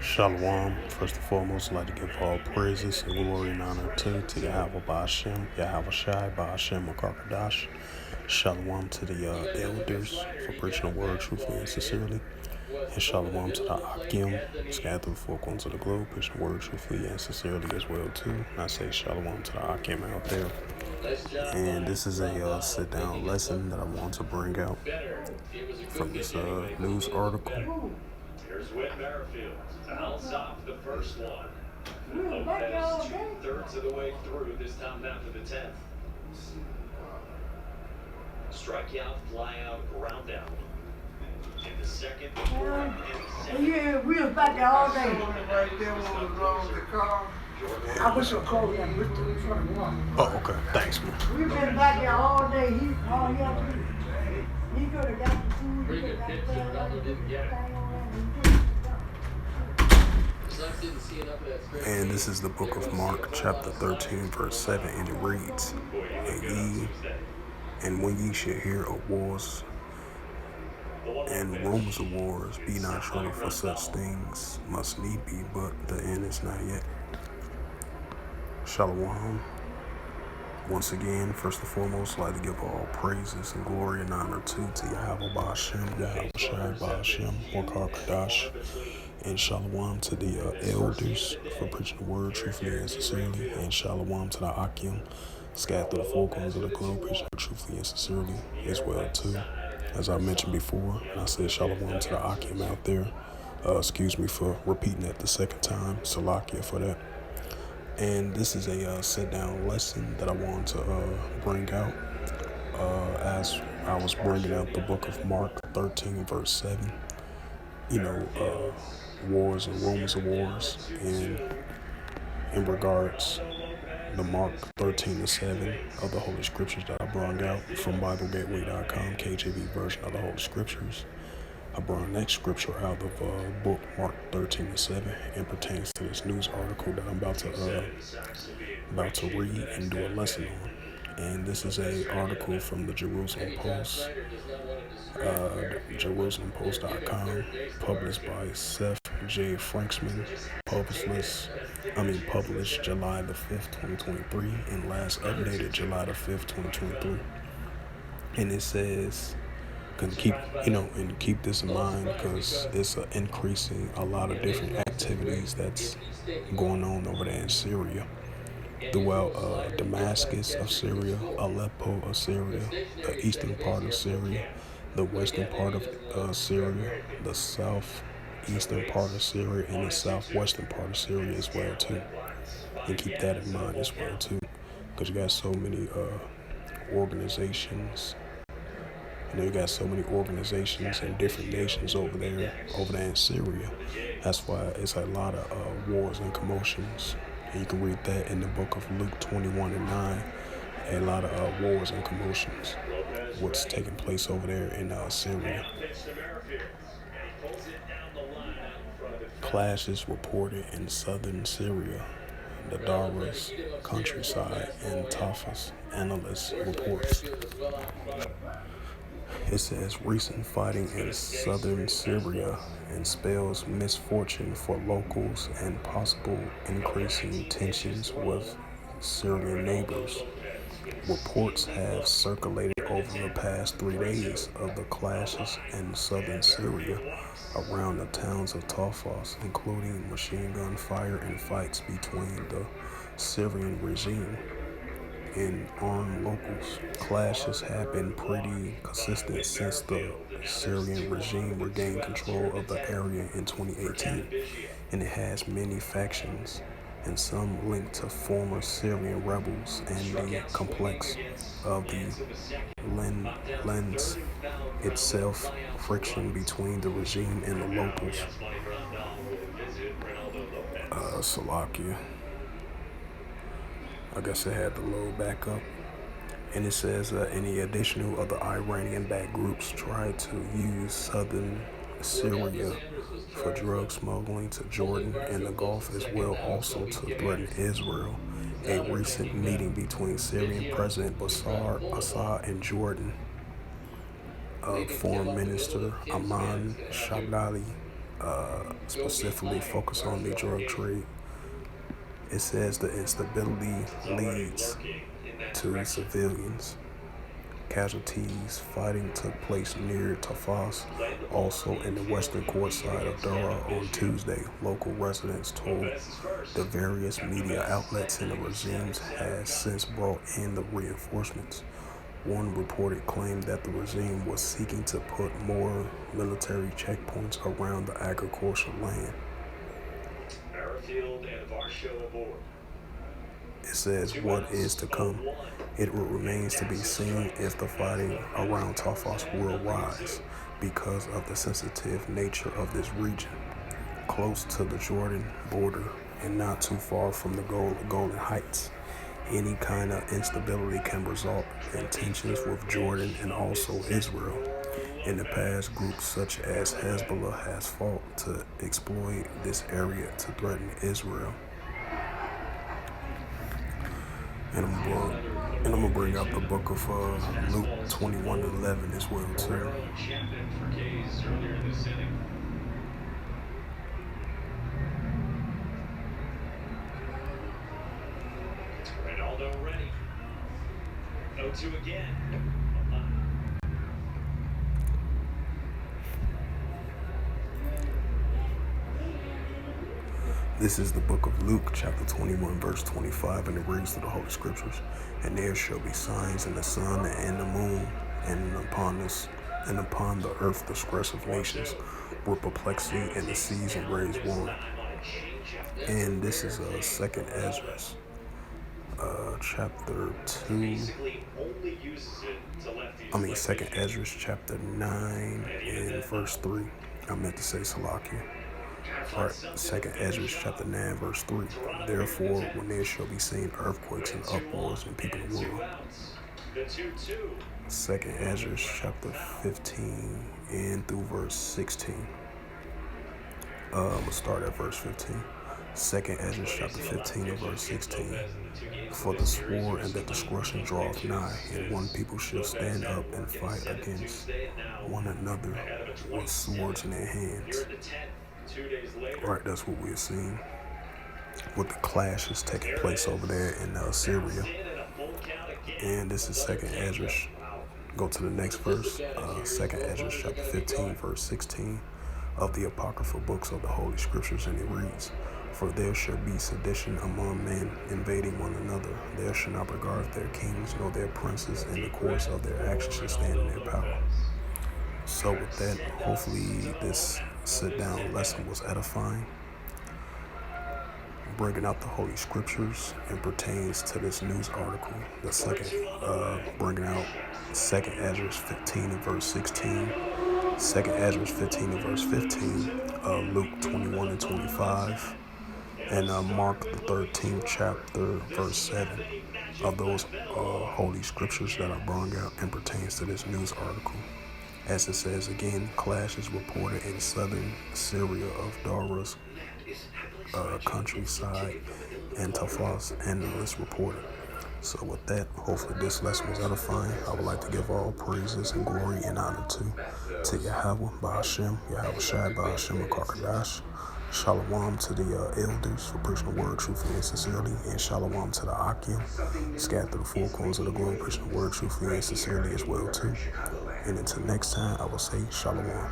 Shalom. First and foremost, I'd like to give all praises and glory and honor to Yahweh Ba'Shem, Yahweh Shai, Ba'Shem, Makarkadash. Shalom to the elders for preaching the word truthfully and sincerely. And shalom to the Akim, scattered through the four corners of the globe, preaching the word truthfully and sincerely as well too. And I say shalom to the Akim out there. And this is a sit-down lesson that I want to bring out from this news article. Here's Whit Merrifield. Fouls off the first one. Lopez 2/3 of the way through, this time down to the 10th. Strikeout, flyout, ground out. In the second, Yeah, we was back there all day. Right there when we was wrong with the car. I was so cold that we was in front of one. Oh, okay. Thanks, man. We've been back there all day. All he had to do, he could have got the food. Pretty good pitch, Ronaldo didn't get it. Didn't see enough of that straight. And this is the book of Mark, chapter 13, verse 7, and it reads, And when ye shall hear of wars and rumors of wars, be not troubled, for such things must need be, but the end is not yet. Shalom. Once again, first and foremost, I'd like to give all praises and glory and honor to Yahweh Ba'Shem, Yahweh Shai, Ba'Shem, Makarkadash. And shalom to the elders for preaching the word truthfully and sincerely. And shalom to the Akim, scattered through the four corners of the globe, preaching the word truthfully and sincerely as well too. As I mentioned before, and I said shalom to the Akim out there. Excuse me for repeating that the second time. Salakia for that. And this is a sit-down lesson that I want to bring out as I was bringing out the book of Mark 13, verse 7. Wars and rumors of wars, and in regards the Mark 13:7 of the Holy Scriptures that I brought out from BibleGateway.com, KJV version of the Holy Scriptures. I brought that scripture out of book Mark 13:7 and pertains to this news article that I'm about to read and do a lesson on. And this is a article from the Jerusalem Post, JerusalemPost.com, published by Seth J. Franksman, published July the 5th, 2023, and last updated July the 5th, 2023. And it says, keep this in mind because it's increasing a lot of different activities that's going on over there in Syria. Throughout Damascus of Syria, Aleppo of Syria, the eastern part of Syria, the western part of Syria, the southeastern part of Syria, and the southwestern part of Syria as well too. And keep that in mind as well too, because you got so many organizations. You got so many organizations and different nations over there in Syria. That's why it's a lot of wars and commotions. And you can read that in the book of Luke 21:9. A lot of wars and commotions. What's taking place over there in Syria. Clashes reported in southern Syria, the Dara'a's countryside, and Tafas, analyst reports. It says recent fighting in southern Syria and spells misfortune for locals and possible increasing tensions with Syrian neighbors. Reports have circulated over the past 3 days of the clashes in southern Syria around the towns of Tafas, including machine gun fire and fights between the Syrian regime and armed locals. Clashes have been pretty consistent since the Syrian regime regained control of the area in 2018, and it has many factions, and some linked to former Syrian rebels, and the complex of the lends itself friction between the regime and the locals. Salakia. I guess it had to load back up. And it says any additional of the Iranian-backed groups tried to use southern Syria for drug smuggling to Jordan and the Gulf, as well also to threaten Israel. A recent meeting between Syrian President Bashar Assad and Jordan of Foreign Minister Aman Shabdali specifically focus on the drug trade. It says the instability leads to civilians casualties. Fighting took place near Tafas, also in the western court side of Dara'a on Tuesday. Local residents told the various media outlets, and the regime has since brought in the reinforcements. One reported claimed that the regime was seeking to put more military checkpoints around the agricultural land. It says what is to come. It remains to be seen if the fighting around Tafas will rise because of the sensitive nature of this region, close to the Jordan border and not too far from the Golden Heights. Any kind of instability can result in tensions with Jordan and also Israel. In the past, groups such as Hezbollah has fought to exploit this area to threaten Israel. And I'm gonna bring out the book of Luke 21:11 as well too. Ronaldo ready. 0-2 again. This is the book of Luke, chapter 21, verse 25, and it reads to the Holy Scriptures. And there shall be signs in the sun and the moon, and upon the earth the stress of nations, with perplexity, and the seas and raise war. And this is Second Ezra, chapter 2. Second Ezra, chapter 9, and verse 3. I meant to say Salakia. Right, Second Ezra chapter 9 verse 3. Therefore, when there shall be seen earthquakes and uproars in people of the world. Second Ezra chapter 15 and through verse 16. I'm gonna start at verse 15. Second Ezra chapter 15 and verse 16. For the sword and the destruction draweth nigh, and one people shall stand up and fight against one another with swords in their hands. Right, that's what we're seeing with the clashes taking place over there in Syria. And this is Second Ezra. Go to the next verse. Second Ezra chapter 15 verse 16 of the apocryphal books of the Holy Scriptures, and it reads, For there shall be sedition among men, invading one another. There shall not regard their kings nor their princes, and the course of their actions shall stand in their power. So with that, hopefully this sit-down lesson was edifying, bringing out the Holy Scriptures and pertains to this news article. The second, bringing out Second Ezra 15 and verse 16, Second Ezra 15 and verse 15, Luke 21 and 25, and Mark the 13th chapter, verse 7 of those Holy Scriptures that I brought out and pertains to this news article. As it says again, clashes reported in southern Syria of Dara'a's countryside and Tafas, and it's reported. So with that, hopefully this lesson was edifying. I would like to give all praises and glory and honor to Yahweh, Ba'ashem, Yahweh Shai, Ba'ashem, Akakadash. Shalom to the elders for preaching the word truthfully and sincerely, and shalom to the Akim, scattered through the four corners of the globe, preaching the word truthfully and sincerely as well too. And until next time, I will say shalom.